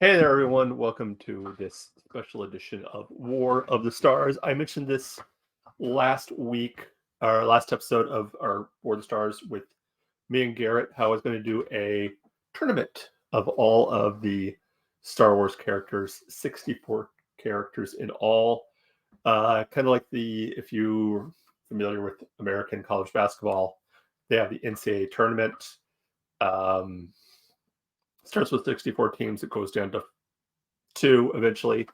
Hey there, everyone. Welcome to this special edition of War of the Stars. I mentioned this last week, our last episode of our War of the Stars with me and Garrett, how I was going to do a tournament of all of the Star Wars characters, 64 characters in all. Kind of like if you're familiar with American college basketball, they have the NCAA tournament. Um, Starts with 64 teams. It goes down to two eventually.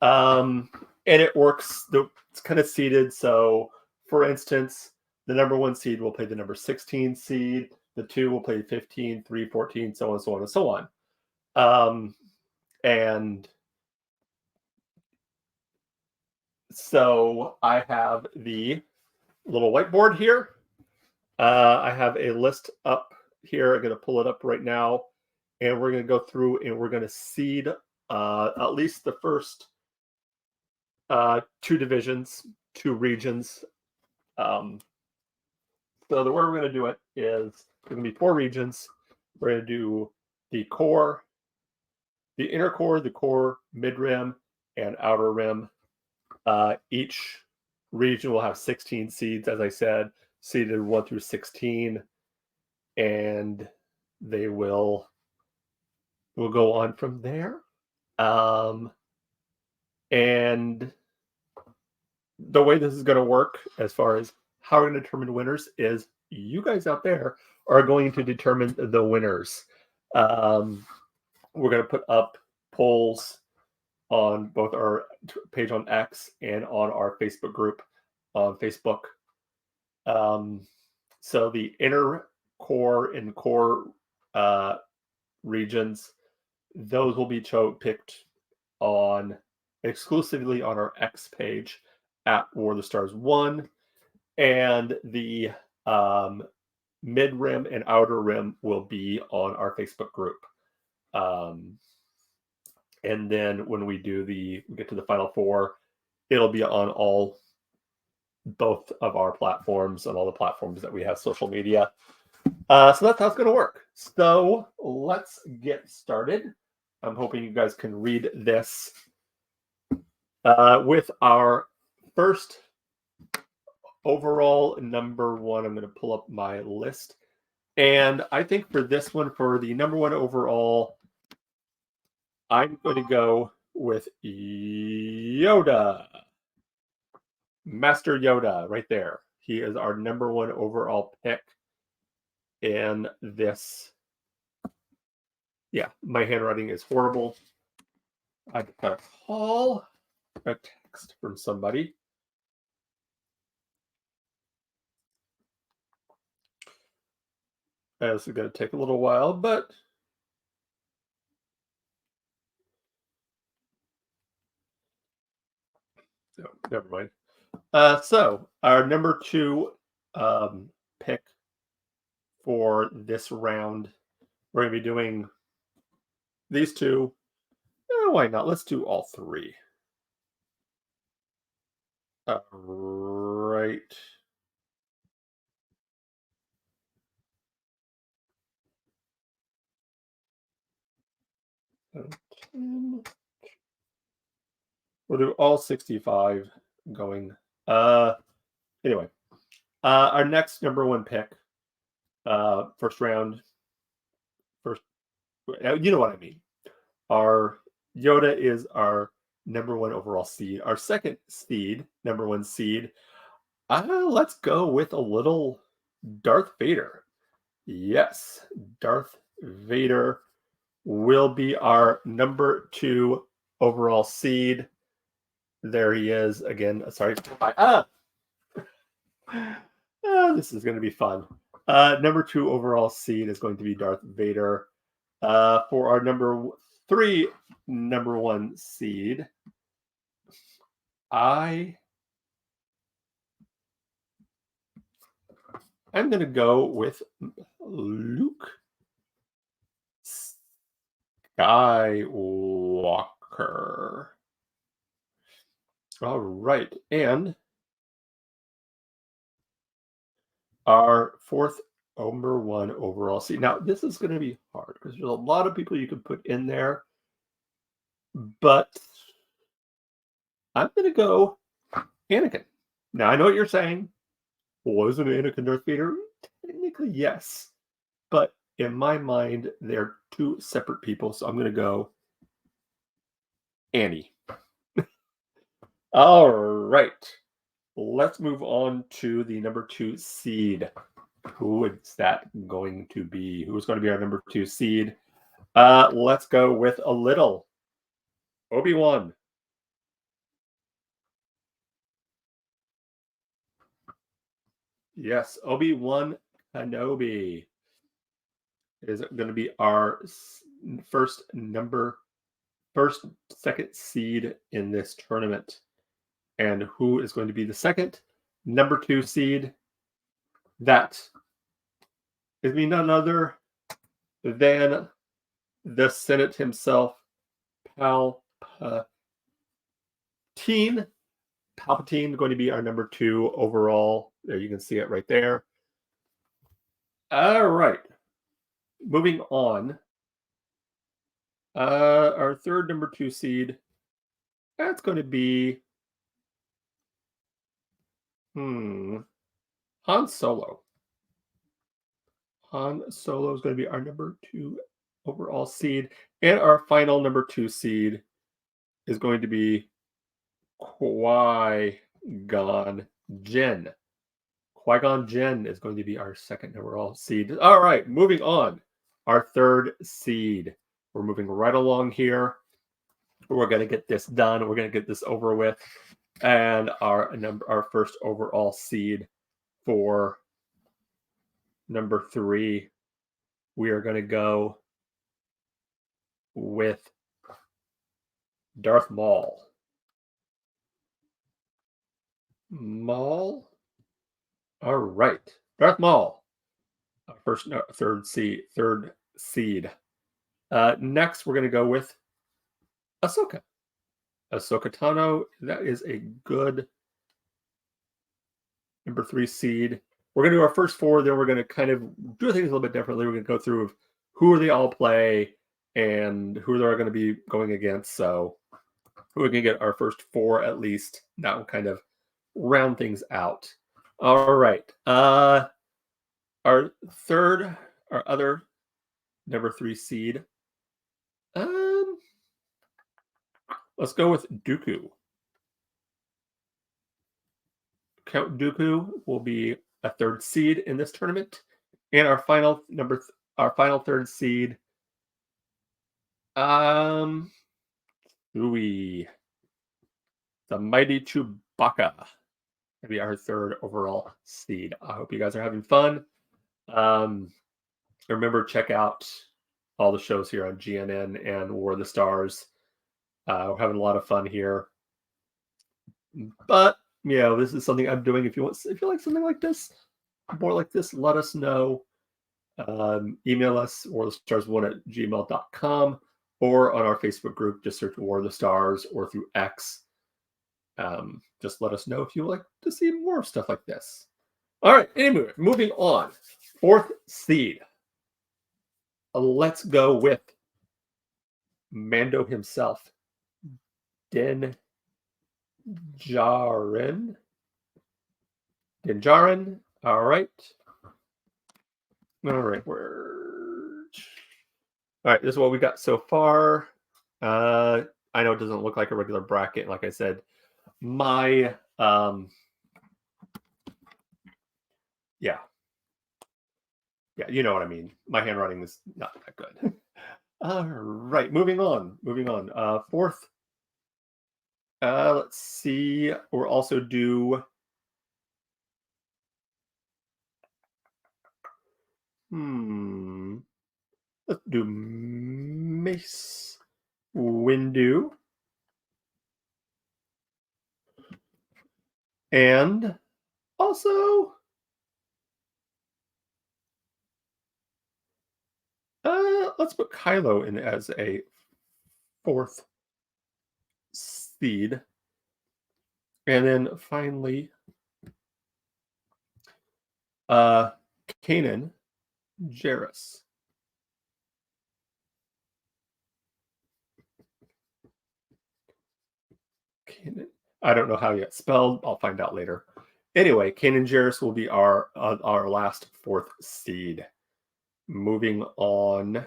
And it works. It's kind of seeded. So, for instance, the number one seed will play the number 16 seed. The two will play 15, 3, 14, so on, so on, and so on. And so I have the little whiteboard here. I have a list up here. I'm going to pull it up right now. And we're going to go through and we're going to seed at least the first two divisions, two regions. So the way we're going to do it is going to be four regions. We're going to do the core, the inner core, the core, mid rim, and outer rim. Each region will have 16 seeds, as I said, seeded 1 through 16, and they will go on from there. And the way this is going to work, as far as how we're going to determine winners, is you guys out there are going to determine the winners. We're going to put up polls on both our page on X and on our Facebook group on Facebook. So the inner core and core regions, those will be picked on exclusively on our X page at War of the Stars 1, and the mid rim and outer rim will be on our Facebook group. And then when we get to the final four, it'll be on both of our platforms, on all the platforms that we have social media. So that's how it's going to work. So let's get started. I'm hoping you guys can read this with our first overall number one. I'm going to pull up my list. And I think for this one, for the number one overall, I'm going to go with Yoda. Master Yoda, right there. He is our number one overall pick in this. Yeah, my handwriting is horrible. I got a call, a text from somebody. This is going to take a little while, but no, never mind. So our number two pick for this round, we're going to be doing these two. Why not? Let's do all three. Right. We'll do all 65 going. Anyway, our next number one pick, first round, you know what I mean. Our Yoda is our number one overall seed. Our second seed, number one seed, let's go with a little Darth Vader. Yes, Darth Vader will be our number two overall seed. There he is again. Sorry. This is going to be fun. Number two overall seed is going to be Darth Vader. For our number three, number one seed, I'm going to go with Luke Skywalker. All right. And our fourth number one overall seed. Now, this is going to be hard because there's a lot of people you could put in there. but I'm gonna go Anakin. Now I know what you're saying. Wasn't Anakin Darth Vader? Technically, yes, but in my mind, they're two separate people. So I'm gonna go Annie. All right. Let's move on to the number 2 seed. Who is that going to be? Who's going to be our number 2 seed? Let's go with a little Obi-Wan. Yes, Obi-Wan Kenobi is going to be our first second seed in this tournament. And who is going to be the second number 2 seed? That is me none other than the Senate himself, Palpatine. Palpatine going to be our number 2 overall. There, you can see it right there. All right. Moving on. Our third number 2 seed. That's going to be Han Solo. Han Solo is going to be our number 2 overall seed. And our final number 2 seed is going to be Qui-Gon Jinn. Qui-Gon Jinn is going to be our second overall seed. All right, moving on. Our third seed. We're moving right along here. We're going to get this done. We're going to get this over with. And our first overall seed for number 3, we are going to go with Darth Maul. Maul? All right. Darth Maul. Third seed. Next, we're going to go with Ahsoka. Ahsoka Tano. That is a good number 3 seed. We're going to do our first 4. Then we're going to kind of do things a little bit differently. We're going to go through who they all play and who they're going to be going against. So we can get our first 4 at least. That will kind of round things out. All right. Our other number 3 seed. Let's go with Dooku. Count Dooku will be a 3rd seed in this tournament, and our final third seed. The mighty Chewbacca. Maybe our 3rd overall seed. I hope you guys are having fun. Remember, check out all the shows here on GNN and War of the Stars. We're having a lot of fun here. But, this is something I'm doing. If you like something like this, more like this, let us know. Email us, warofthestars1@gmail.com, or on our Facebook group, just search War of the Stars, or through X. Just let us know if you would like to see more stuff like this. All right, anyway, moving on. 4th seed. Let's go with Mando himself, Din Djarin. All right. All right. All right. This is what we got so far. I know it doesn't look like a regular bracket. Like I said, my you know what I mean. My handwriting is not that good. All right. Moving on. 4th. Let's see. We'll also do. Let's do Mace Windu. And also let's put Kylo in as a 4th seed. And then finally Kanan Jarrus. I don't know how you get spelled. I'll find out later. Anyway, Kanan Jarrus will be our last 4th seed. Moving on.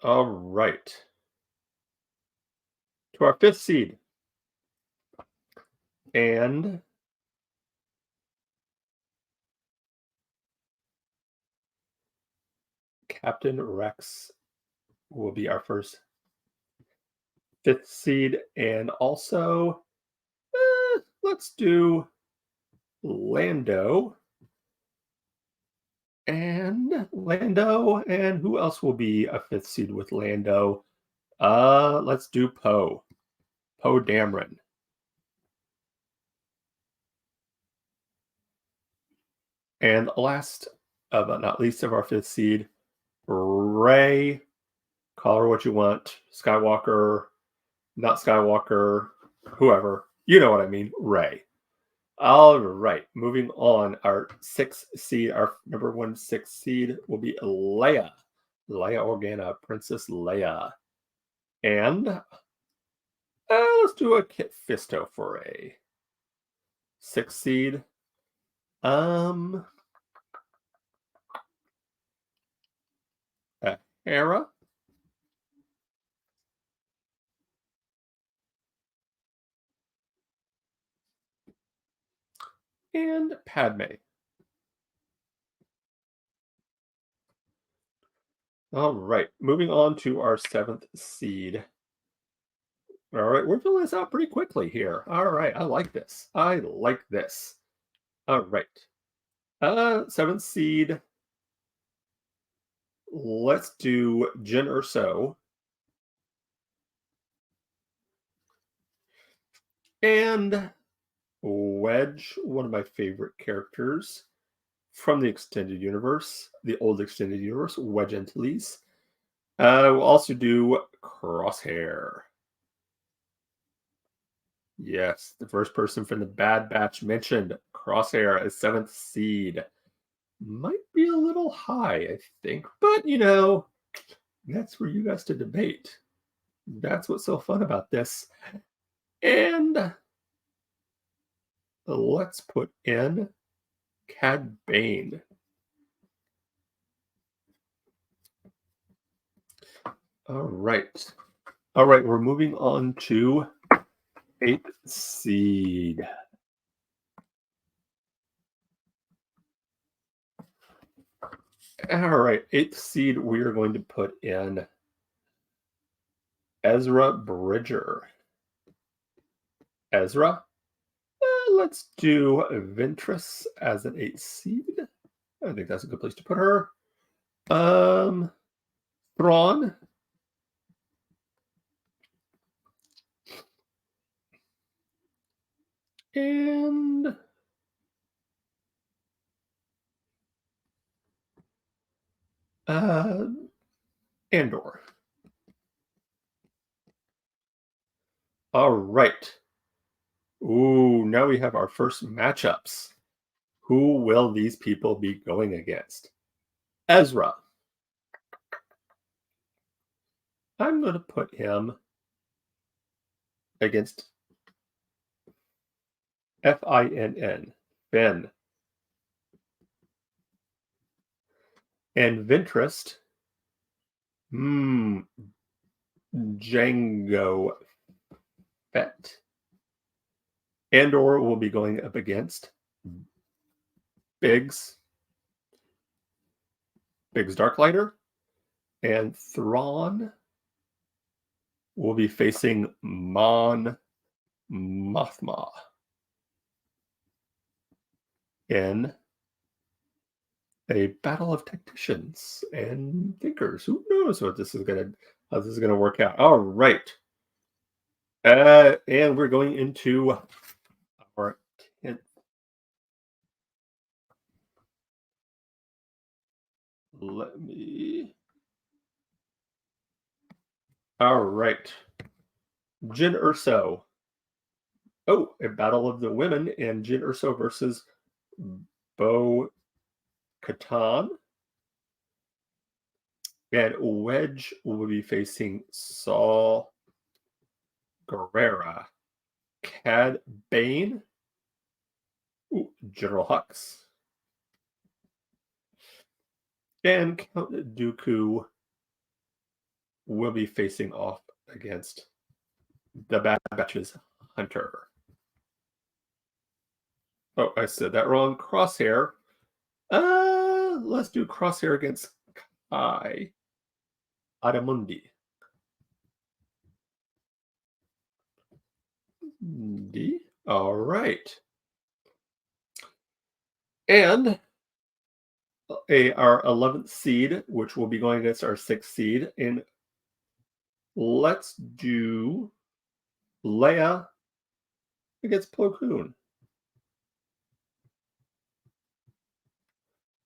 All right. To our 5th seed. And Captain Rex will be our first 5th seed. And also, let's do Lando. And who else will be a 5th seed with Lando? Let's do Poe. Poe Dameron. And last but not least of our 5th seed, Rey. Call her what you want. Skywalker, not Skywalker, whoever. You know what I mean. Rey. All right. Moving on. Our 6th seed, our number 1 6th seed will be Leia. Leia Organa, Princess Leia. And let's do a Kit Fisto for a 6th seed. Hera. And Padme. All right. Moving on to our 7th seed. All right. We're filling this out pretty quickly here. All right. I like this. I like this. All right. 7th seed. Let's do Jyn Erso. And Wedge, one of my favorite characters from the extended universe, the old extended universe, Wedge Antilles. We'll also do Crosshair. Yes, the first person from the Bad Batch mentioned Crosshair as 7th seed. Might be a little high, I think, but that's for you guys to debate. That's what's so fun about this. And let's put in Cad Bane. All right. All right, we're moving on to 8th seed. All right, 8th seed, we are going to put in Ezra Bridger. Ezra. Let's do Ventress as an 8th seed. I think that's a good place to put her. Thrawn. And Andor. All right. Ooh, now we have our first matchups. Who will these people be going against? Ezra. I'm going to put him against Finn. Finn. And Ventress. Jango Fett. Andor will be going up against Biggs Darklighter. And Thrawn will be facing Mon Mothma in a battle of tacticians and thinkers. Who knows how this is gonna work out? All right, and we're going into our 10th. Let me. All right, Jyn Erso. Oh, a battle of the women, and Jyn Erso versus Bo Katan. And Wedge will be facing Saw Guerrera, Cad Bane, General Hux, and Count Dooku will be facing off against the Bad Batch's Hunter. Oh, I said that wrong. Crosshair. Let's do Crosshair against Kai Adamundi. D. All right. And our 11th seed, which will be going against our 6th seed. And let's do Leia against Plo Koon.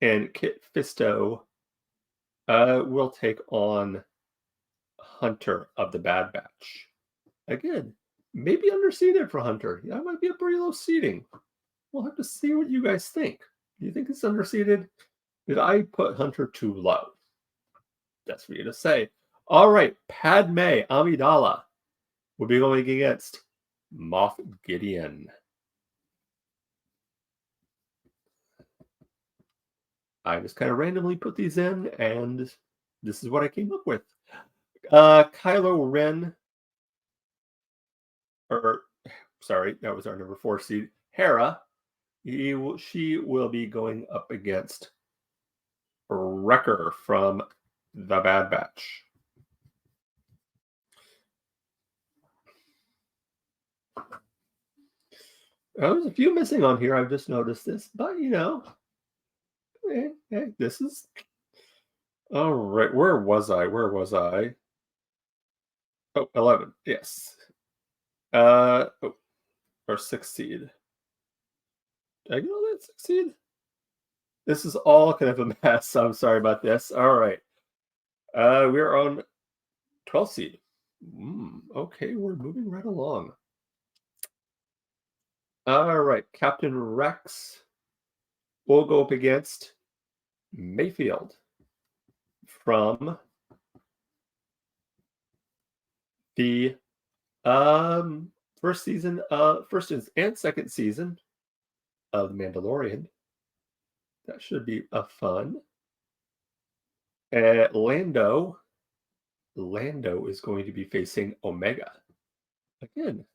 And Kit Fisto will take on Hunter of the Bad Batch. Again, maybe underseeded for Hunter. That might be a pretty low seeding. We'll have to see what you guys think. Do you think it's underseeded? Did I put Hunter too low? That's for you to say. All right, Padme Amidala will be going against Moff Gideon. I just kind of randomly put these in, and this is what I came up with. Kylo Ren, sorry, that was our number 4 seed. Hera, she will be going up against Wrecker from the Bad Batch. There's a few missing on here. I've just noticed this, but hey, this is all right. Where was I? Oh, 11. Yes. Or 6th seed. Did I get all that 6th seed? This is all kind of a mess. I'm sorry about this. All right. We're on 12th seed. Okay, we're moving right along. All right, Captain Rex will go up against Mayfield from the first and second season of The Mandalorian. That should be a fun. Lando is going to be facing Omega. Again,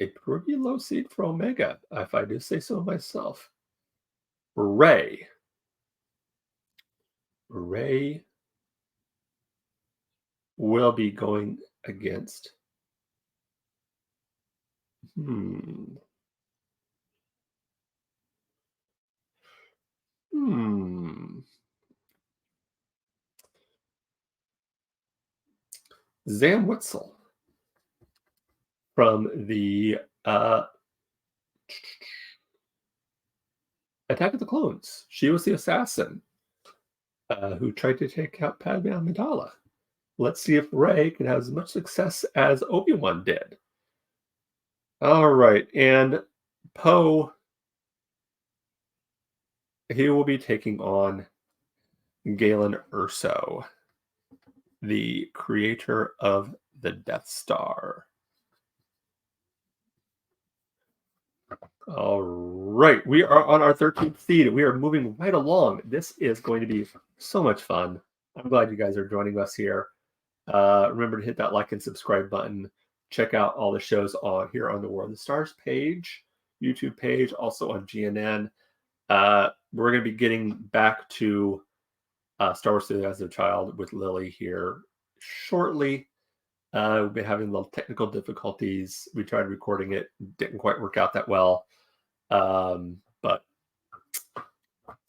a pretty low seed for Omega, if I do say so myself. Rey will be going against Zam Witzel from the Attack of the Clones. She was the assassin who tried to take out Padme Amidala. Let's see if Rey can have as much success as Obi-Wan did. All right, and Poe, he will be taking on Galen Erso, the creator of the Death Star. All right, we are on our 13th seed. We are moving right along. This is going to be so much fun. I'm glad you guys are joining us here. Remember to hit that like and subscribe button. Check out all the shows on here on the War of the Stars page, YouTube page, also on GNN. We're going to be getting back to Star Wars as a Child with Lily here shortly. We've been having little technical difficulties. We tried recording it, didn't quite work out that well. But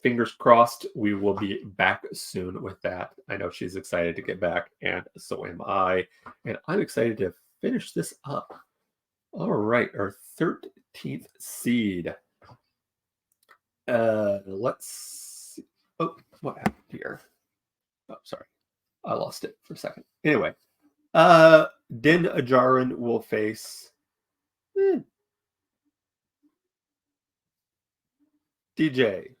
fingers crossed, we will be back soon with that. I know she's excited to get back, and so am I. And I'm excited to finish this up. All right, our 13th seed. Let's see. Oh, what happened here? Oh, sorry. I lost it for a second. Anyway, Din Djarin will face DJ.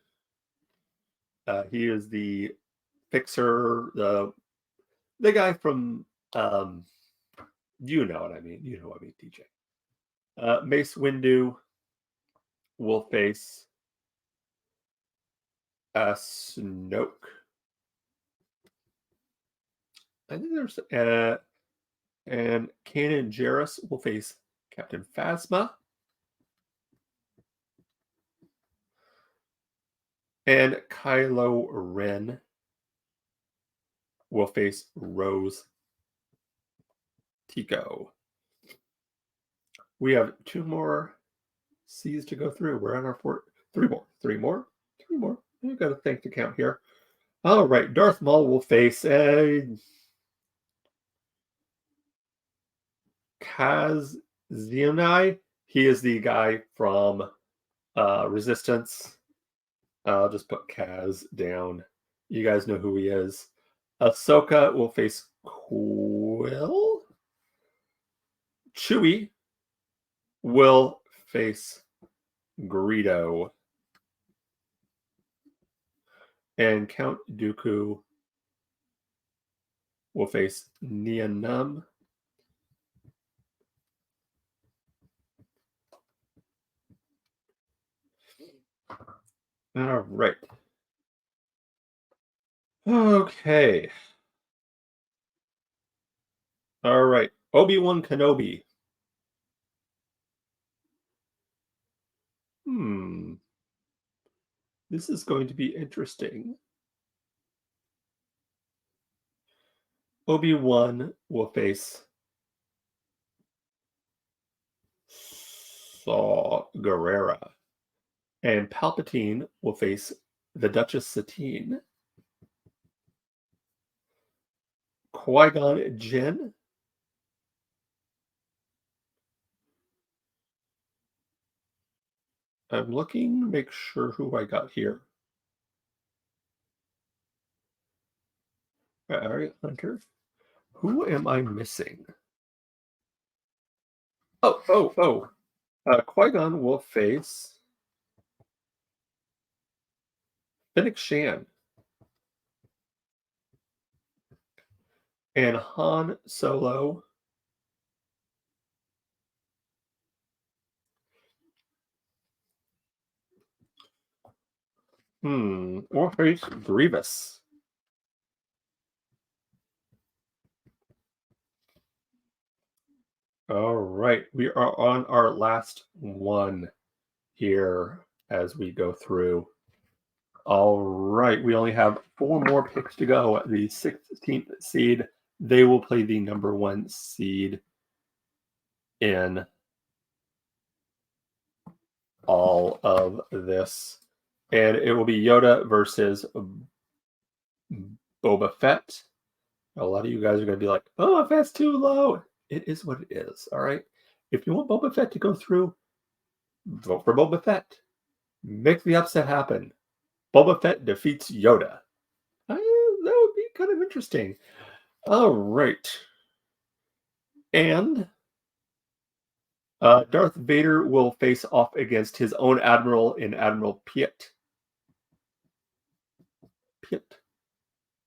He is the fixer, the guy from You know what I mean. You know what I mean, DJ. Mace Windu will face Snoke. I think there's and Kanan Jarrus will face Captain Phasma. And Kylo Ren will face Rose Tico. We have 2 more C's to go through. We're on our 3 more. 3 more. 3 more. You've got to think the count here. All right. Darth Maul will face Kaz Zenai. He is the guy from Resistance. I'll just put Kaz down. You guys know who he is. Ahsoka will face Quill. Chewie will face Greedo. And Count Dooku will face Nien. All right. Okay. All right. Obi-Wan Kenobi. This is going to be interesting. Obi-Wan will face Saw Gerrera. And Palpatine will face the Duchess Satine. Qui-Gon Jinn. I'm looking to make sure who I got here. Ari Hunter. Who am I missing? Oh. Qui-Gon will face Fennec Shan. And Han Solo or face Grievous. All right, we are on our last one here as we go through. All right, we only have 4 more picks to go. The 16th seed, they will play the number 1 seed in all of this. And it will be Yoda versus Boba Fett. A lot of you guys are going to be like, oh, Fett's too low. It is what it is, all right? If you want Boba Fett to go through, vote for Boba Fett. Make the upset happen. Boba Fett defeats Yoda. That would be kind of interesting. All right. And Darth Vader will face off against his own admiral in Admiral Piet.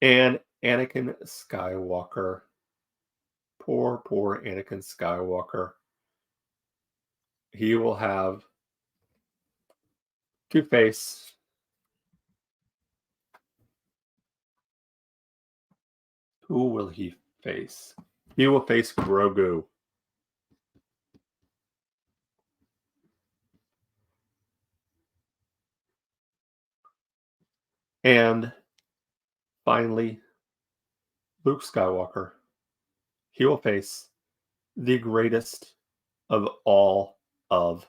And Anakin Skywalker. Poor Anakin Skywalker. He will have to face who will he face? He will face Grogu. And finally, Luke Skywalker. He will face the greatest of all of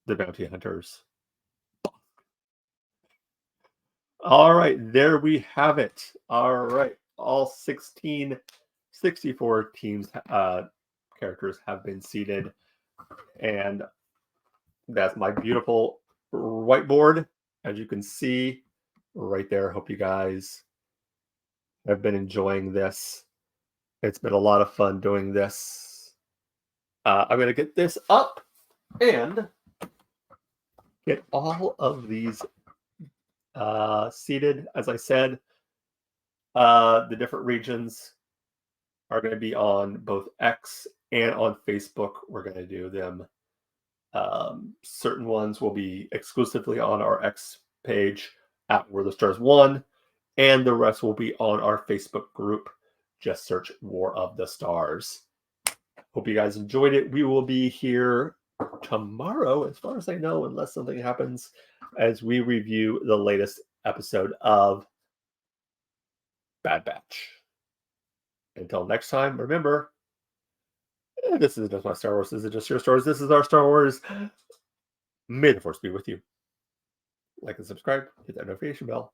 the bounty hunters. All right, there we have it. All right, all 64 teams, characters have been seeded. And that's my beautiful whiteboard, as you can see right there. Hope you guys have been enjoying this. It's been a lot of fun doing this. I'm going to get this up and get all of these seated. As I said, the different regions are going to be on both X and on Facebook. We're going to do them. Certain ones will be exclusively on our X page at War of the Stars 1, and the rest will be on our Facebook group. Just search War of the Stars. Hope you guys enjoyed it. We will be here tomorrow, as far as I know, unless something happens, as we review the latest episode of Bad Batch. Until next time, remember, this isn't just my Star Wars. This is just your Star Wars. This is our Star Wars. May the Force be with you. Like and subscribe. Hit that notification bell.